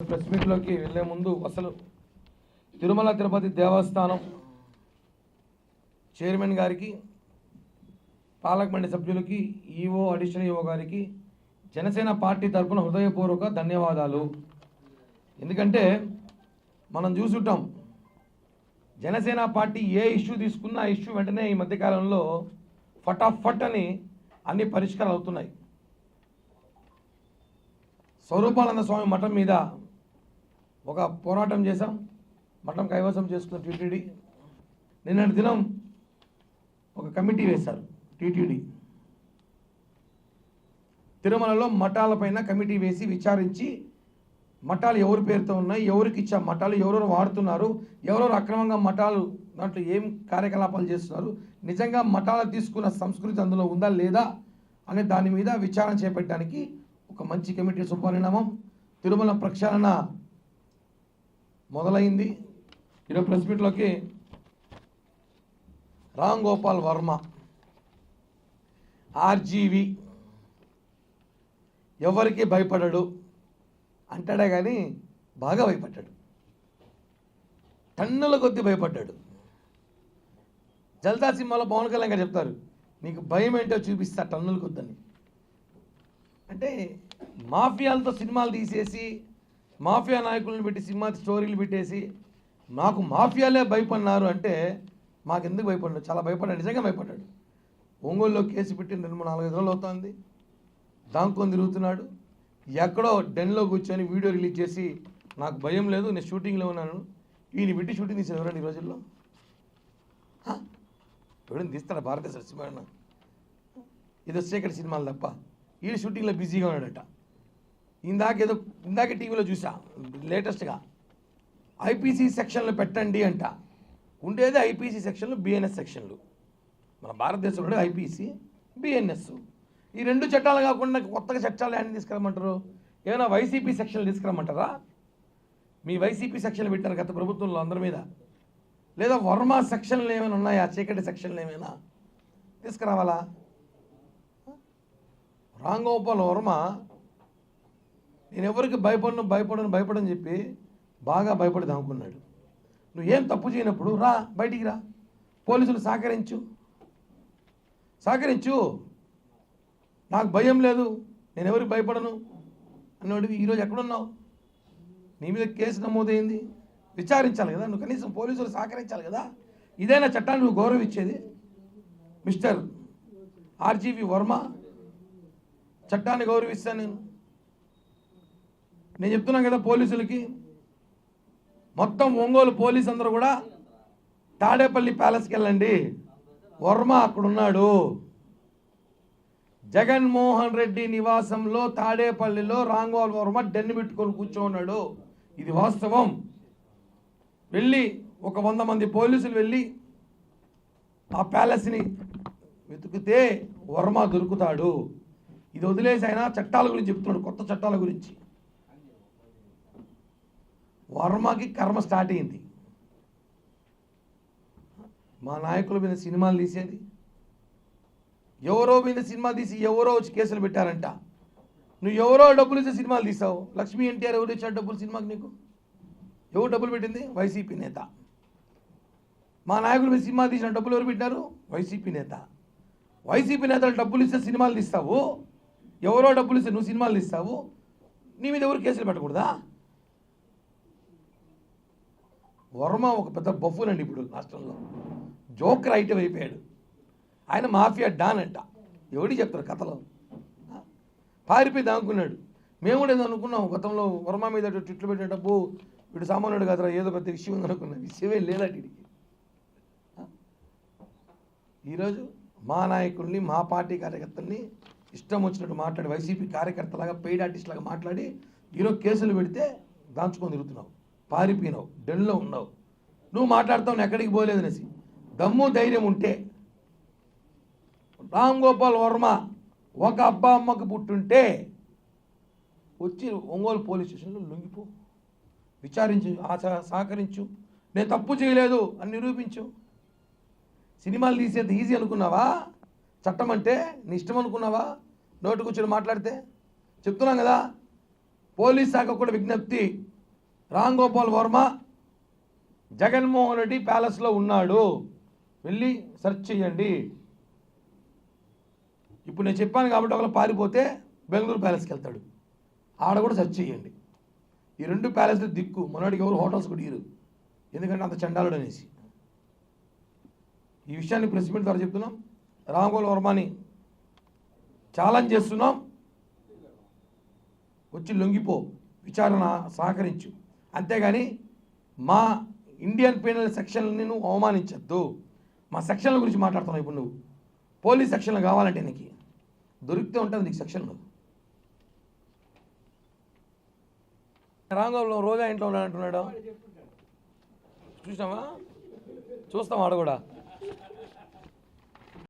Press మీట్లోకి వెళ్ళే ముందు అసలు తిరుమల తిరుపతి దేవస్థానం చైర్మన్ గారికి, పాలక మండలి సభ్యులకి, ఈఓ, అడిషనల్ ఈఓ గారికి జనసేన పార్టీ తరఫున హృదయపూర్వక ధన్యవాదాలు. ఎందుకంటే మనం చూసుంటాం, జనసేన పార్టీ ఏ ఇష్యూ తీసుకున్నా ఆ ఇష్యూ వెంటనే ఈ మధ్యకాలంలో ఫటాఫట్ అని అన్ని పరిష్కారాలు అవుతున్నాయి. స్వరూపానంద స్వామి మఠం మీద ఒక పోరాటం చేశాం, మఠం కైవసం చేసుకున్న టీటీడీ. నిన్నటి దినం ఒక కమిటీ వేశారు టీటీడీ. తిరుమలలో మఠాలపైన కమిటీ వేసి విచారించి మఠాలు ఎవరి పేరుతో ఉన్నాయి, ఎవరికి ఇచ్చా మఠాలు, ఎవరెవరు వాడుతున్నారు, ఎవరెవరు అక్రమంగా మఠాలు దాంట్లో ఏం కార్యకలాపాలు చేస్తున్నారు, నిజంగా మఠాలు తీసుకున్న సంస్కృతి అందులో ఉందా లేదా అనే దాని మీద విచారణ చేపట్టడానికి ఒక మంచి కమిటీ శుభపరిణామం. తిరుమల ప్రక్షాళన మొదలైంది. ఈరోజు ప్రెస్ మీట్లోకి రామ్ గోపాల్ వర్మ ఆర్జీవి ఎవరికి భయపడ్డాడు అంటాడే కానీ బాగా భయపడ్డాడు, టన్నుల కొద్దీ భయపడ్డాడు. జల్దా సినిమాలో పవన్ కళ్యాణ్ గారు చెప్తారు, నీకు భయం ఏంటో చూపిస్తా టన్నుల కొద్దని. అంటే మాఫియాలతో సినిమాలు తీసేసి, మాఫియా నాయకులను పెట్టి సినిమా స్టోరీలు పెట్టేసి నాకు మాఫియాలే భయపడినారు అంటే మాకెందుకు భయపడ్డాడు? చాలా భయపడ్డాడు, నిజంగా భయపడ్డాడు. ఒంగోలులో కేసు పెట్టి 2-4 రోజులు అవుతుంది, దాంకొని తిరుగుతున్నాడు. ఎక్కడో డెన్లో కూర్చొని వీడియో రిలీజ్ చేసి నాకు భయం లేదు, నేను షూటింగ్లో ఉన్నాను. ఈయన పెట్టి షూటింగ్ తీసాడు ఎవరండి ఈ రోజుల్లో? ఎవరైనా తీస్తాడు భారతదేశ సినిమా? ఇది వచ్చేక్కడ సినిమాలు తప్ప ఈయన షూటింగ్లో బిజీగా ఉన్నాడట. ఇందాకే టీవీలో చూసా లేటెస్ట్గా, ఐపీసీ సెక్షన్లు పెట్టండి అంట. ఉండేది ఐపీసీ సెక్షన్లు, బిఎన్ఎస్ సెక్షన్లు. మన భారతదేశంలో ఐపీసీ, బిఎన్ఎస్, ఈ 2 చట్టాలు కాకుండా కొత్తగా చట్టాలు ఏమైనా తీసుకురమ్మంటారు? ఏమైనా వైసీపీ సెక్షన్లు తీసుకురమ్మంటారా? మీ వైసీపీ సెక్షన్లు పెట్టారు గత ప్రభుత్వంలో అందరి మీద. లేదా వర్మ సెక్షన్లు ఏమైనా ఉన్నాయా? చీకటి సెక్షన్లు ఏమైనా తీసుకురావాలా? రామ్ గోపాల్ వర్మ నేను ఎవరికి భయపడని చెప్పి బాగా భయపడి దాముకున్నాడు. నువ్వేం తప్పు చేయనప్పుడు రా, బయటికి రా, పోలీసులు సహకరించు. నాకు భయం లేదు, నేను ఎవరికి భయపడను అన్నవాడివి ఈరోజు ఎక్కడున్నావు? నీ మీద కేసు నమోదైంది, విచారించాలి కదా నువ్వు, కనీసం పోలీసులు సహకరించాలి కదా. ఇదైనా చట్టాన్ని నువ్వు గౌరవించేది? మిస్టర్ ఆర్జీవి వర్మ, చట్టాన్ని గౌరవిస్తాను నేను చెప్తున్నాను కదా పోలీసులకి. మొత్తం ఒంగోలు పోలీసు అందరూ కూడా తాడేపల్లి ప్యాలెస్కి వెళ్ళండి, వర్మ అక్కడున్నాడు. జగన్మోహన్ రెడ్డి నివాసంలో తాడేపల్లిలో రామ్ గోపాల్ వర్మ డెన్ను పెట్టుకొని కూర్చోన్నాడు. ఇది వాస్తవం. వెళ్ళి ఒక 100 మంది పోలీసులు వెళ్ళి ఆ ప్యాలెస్ని వెతికితే వర్మ దొరుకుతాడు. ఇది వదిలేసి ఆయన చట్టాల గురించి చెప్తున్నాడు, కొత్త చట్టాల గురించి. వర్మకి కర్మ స్టార్ట్ అయింది. మా నాయకుల మీద సినిమాలు తీసేది, ఎవరో మీద సినిమా తీసి ఎవరో వచ్చి కేసులు పెట్టారంట. నువ్వు ఎవరో డబ్బులు ఇచ్చే సినిమాలు తీసావు. లక్ష్మీ ఎన్టీఆర్ ఎవరు ఇచ్చాడు డబ్బులు సినిమాకి? నీకు ఎవరు డబ్బులు పెట్టింది? వైసీపీ నేత. మా నాయకుల మీద సినిమా తీసిన డబ్బులు ఎవరు పెట్టారు? వైసీపీ నేత. వైసీపీ నేతలు డబ్బులు ఇస్తే సినిమాలు తీస్తావు, ఎవరో డబ్బులు ఇస్తే నువ్వు సినిమాలు తీస్తావు. నీ మీద ఎవరు కేసులు పెట్టకూడదా? వర్మ ఒక పెద్ద బఫూన్ అండి ఇప్పుడు రాష్ట్రంలో, జోకర్ ఐటమ్ అయిపోయాడు. ఆయన మాఫియా డాన్ అంట. ఎవడికి చెప్తారు కథలో? పారిపోయి దాక్కున్నాడు. మేము కూడా ఏదో అనుకున్నాం గతంలో, వర్మ మీద ట్విట్లు పెట్టిన డబ్బు వీడు సామాన్యుడు కాదురా, ఏదో పెద్ద విషయం ఉందనుకున్నాం. విషయమే లేదట వీడికి. ఈరోజు మా నాయకుల్ని, మా పార్టీ కార్యకర్తల్ని ఇష్టం వచ్చినట్టు మాట్లాడి, వైసీపీ కార్యకర్తలాగా, పెయిడ్ ఆర్టిస్ట్ లాగా మాట్లాడి ఈరోజు కేసులు పెడితే దాంచుకొని తిరుగుతున్నావు, పారిపోయినావు, డెన్లో ఉన్నావు. నువ్వు మాట్లాడతావు నేను ఎక్కడికి పోలేదనేసి. దమ్ము ధైర్యం ఉంటే రామ్ గోపాల్ వర్మ ఒక అబ్బా అమ్మకు పుట్టుంటే వచ్చి ఒంగోలు పోలీస్ స్టేషన్లో లొంగిపో, విచారించు, సహకరించు, నేను తప్పు చేయలేదు అని నిరూపించు. సినిమాలు తీసేది ఈజీ అనుకున్నావా? చట్టం అంటే నీ ఇష్టం అనుకున్నావా? నోటు కూర్చొని మాట్లాడితే చెప్తున్నాం కదా. పోలీస్ శాఖ కూడా విజ్ఞప్తి, రామ్ గోపాల్ వర్మ జగన్మోహన్ రెడ్డి ప్యాలెస్లో ఉన్నాడు, వెళ్ళి సెర్చ్ చేయండి. ఇప్పుడు నేను చెప్పాను కాబట్టి ఒకవేళ పారిపోతే బెంగళూరు ప్యాలెస్కి వెళ్తాడు, ఆడ కూడా సెర్చ్ చేయండి. ఈ 2 ప్యాలెస్లు దిక్కు, మనవాడికి ఎవరు హోటల్స్ కూడా ఇరు, ఎందుకంటే అంత చండాలుడు అనేసి. ఈ విషయాన్ని ప్రెస్ మీట్ ద్వారా చెప్తున్నాం. రామ్ గోపాల్ వర్మని ఛాలెంజ్ చేస్తున్నాం, వచ్చి లొంగిపో, విచారణ సహకరించు. అంతేగాని మా ఇండియన్ పీనల్ సెక్షన్ని నువ్వు అవమానించద్దు. మా సెక్షన్ల గురించి మాట్లాడుతున్నావు. ఇప్పుడు నువ్వు పోలీస్ సెక్షన్లు కావాలంటే నీకు దొరికితే ఉంటుంది నీకు సెక్షన్లు. రామ్ గోపాల్ రోజా ఇంట్లో ఉన్నాడంటున్నాడు, చూసామా? చూస్తాం ఆడ కూడా.